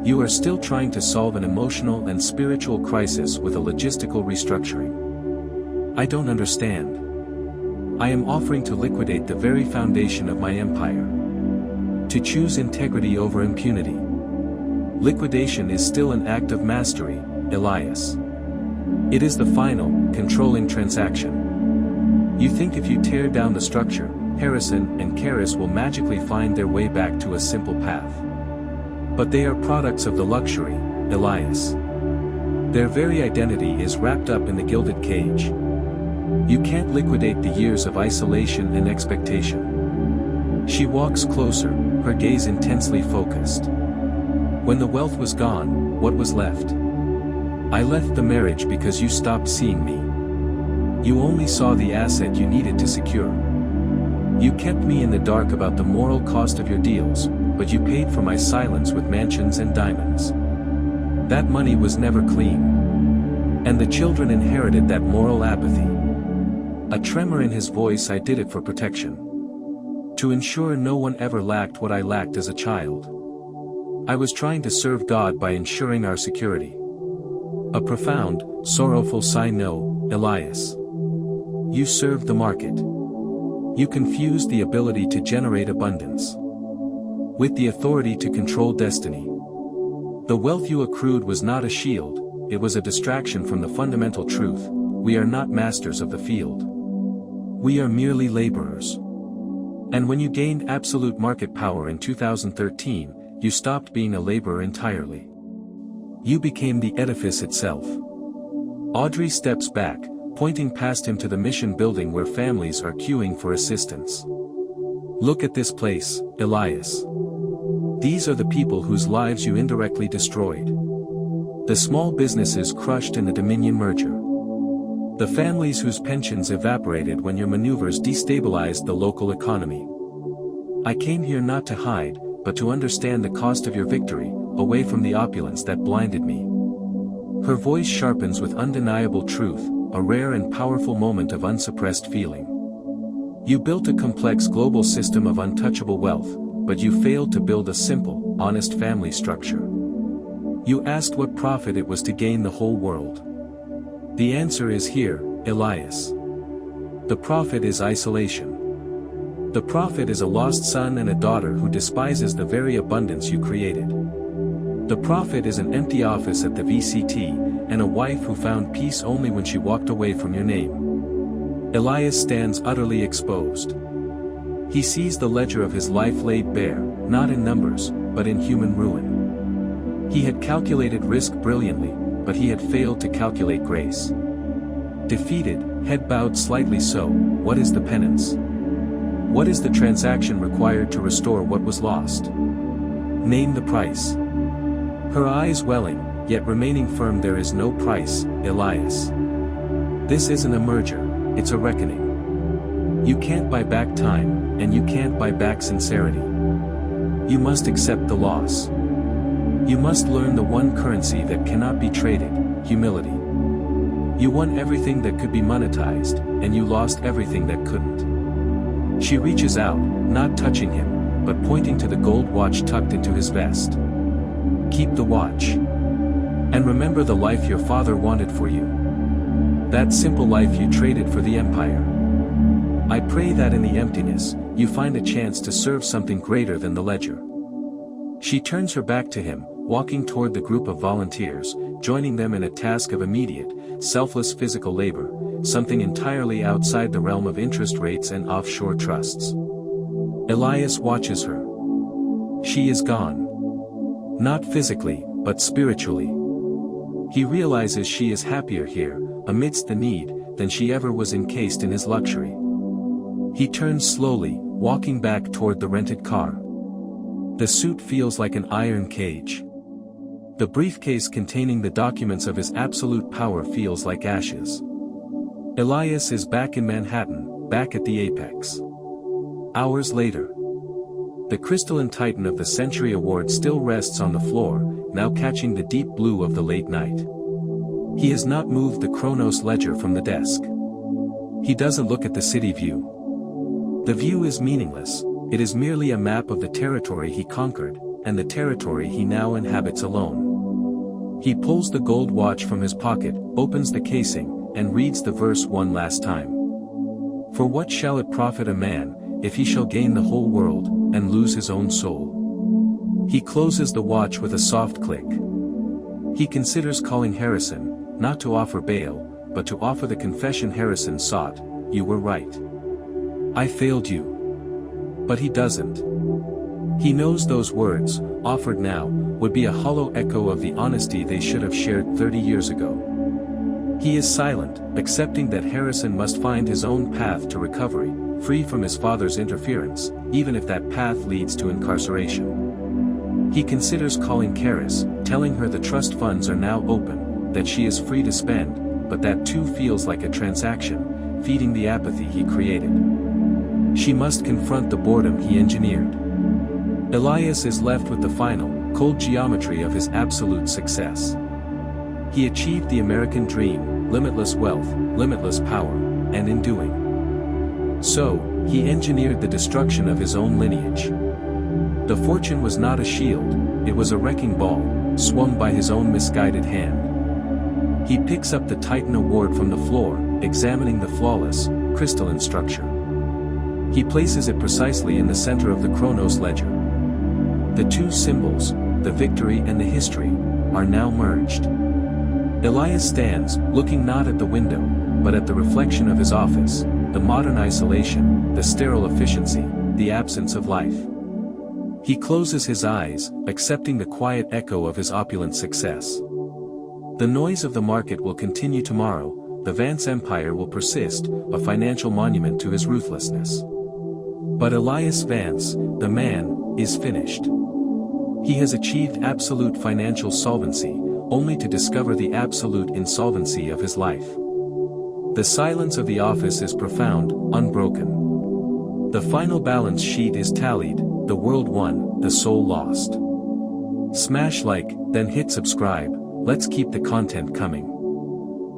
You are still trying to solve an emotional and spiritual crisis with a logistical restructuring. I don't understand. I am offering to liquidate the very foundation of my empire. To choose integrity over impunity. Liquidation is still an act of mastery, Elias. It is the final, controlling transaction. You think if you tear down the structure, Harrison and Karis will magically find their way back to a simple path. But they are products of the luxury, Elias. Their very identity is wrapped up in the gilded cage. You can't liquidate the years of isolation and expectation. She walks closer, her gaze intensely focused. When the wealth was gone, what was left? I left the marriage because you stopped seeing me. You only saw the asset you needed to secure. You kept me in the dark about the moral cost of your deals, but you paid for my silence with mansions and diamonds. That money was never clean. And the children inherited that moral apathy. A tremor in his voice. I did it for protection. To ensure no one ever lacked what I lacked as a child. I was trying to serve God by ensuring our security. A profound, sorrowful sigh. No, Elias. You served the market. You confused the ability to generate abundance with the authority to control destiny. The wealth you accrued was not a shield, it was a distraction from the fundamental truth: we are not masters of the field. We are merely laborers. And when you gained absolute market power in 2013, you stopped being a laborer entirely. You became the edifice itself. Audrey steps back, pointing past him to the mission building where families are queuing for assistance. Look at this place, Elias. These are the people whose lives you indirectly destroyed. The small businesses crushed in the Dominion merger. The families whose pensions evaporated when your maneuvers destabilized the local economy. I came here not to hide, but to understand the cost of your victory, away from the opulence that blinded me. Her voice sharpens with undeniable truth, a rare and powerful moment of unsuppressed feeling. You built a complex global system of untouchable wealth, but you failed to build a simple, honest family structure. You asked what profit it was to gain the whole world. The answer is here, Elias. The profit is isolation. The profit is a lost son and a daughter who despises the very abundance you created. The profit is an empty office at the VCT, and a wife who found peace only when she walked away from your name. Elias stands utterly exposed. He sees the ledger of his life laid bare, not in numbers, but in human ruin. He had calculated risk brilliantly, but he had failed to calculate grace. Defeated, head bowed slightly. So, what is the penance? What is the transaction required to restore what was lost? Name the price. Her eyes welling, yet remaining firm. There is no price, Elias. This isn't a merger, it's a reckoning. You can't buy back time, and you can't buy back sincerity. You must accept the loss. You must learn the one currency that cannot be traded: humility. You won everything that could be monetized, and you lost everything that couldn't. She reaches out, not touching him, but pointing to the gold watch tucked into his vest. Keep the watch. And remember the life your father wanted for you. That simple life you traded for the empire. I pray that in the emptiness, you find a chance to serve something greater than the ledger. She turns her back to him, walking toward the group of volunteers, joining them in a task of immediate, selfless physical labor, something entirely outside the realm of interest rates and offshore trusts. Elias watches her. She is gone. Not physically, but spiritually. He realizes she is happier here, amidst the need, than she ever was encased in his luxury. He turns slowly, walking back toward the rented car. The suit feels like an iron cage. The briefcase containing the documents of his absolute power feels like ashes. Elias is back in Manhattan, back at the apex. Hours later. The crystalline titan of the Century Award still rests on the floor, now catching the deep blue of the late night. He has not moved the Chronos ledger from the desk. He doesn't look at the city view. The view is meaningless, it is merely a map of the territory he conquered, and the territory he now inhabits alone. He pulls the gold watch from his pocket, opens the casing, and reads the verse one last time. For what shall it profit a man, if he shall gain the whole world, and lose his own soul? He closes the watch with a soft click. He considers calling Harrison, not to offer bail, but to offer the confession Harrison sought. You were right. I failed you. But he doesn't. He knows those words, offered now, would be a hollow echo of the honesty they should have shared 30 years ago. He is silent, accepting that Harrison must find his own path to recovery, free from his father's interference, even if that path leads to incarceration. He considers calling Karis, telling her the trust funds are now open, that she is free to spend, but that too feels like a transaction, feeding the apathy he created. She must confront the boredom he engineered. Elias is left with the final, cold geometry of his absolute success. He achieved the American dream, limitless wealth, limitless power, and in doing so, he engineered the destruction of his own lineage. The fortune was not a shield, it was a wrecking ball, swung by his own misguided hand. He picks up the Titan Award from the floor, examining the flawless, crystalline structure. He places it precisely in the center of the Chronos ledger. The two symbols, the victory and the history, are now merged. Elias stands, looking not at the window, but at the reflection of his office, the modern isolation, the sterile efficiency, the absence of life. He closes his eyes, accepting the quiet echo of his opulent success. The noise of the market will continue tomorrow, the Vance empire will persist, a financial monument to his ruthlessness. But Elias Vance, the man, is finished. He has achieved absolute financial solvency, only to discover the absolute insolvency of his life. The silence of the office is profound, unbroken. The final balance sheet is tallied, the world won, the soul lost. Smash like, then hit subscribe, let's keep the content coming.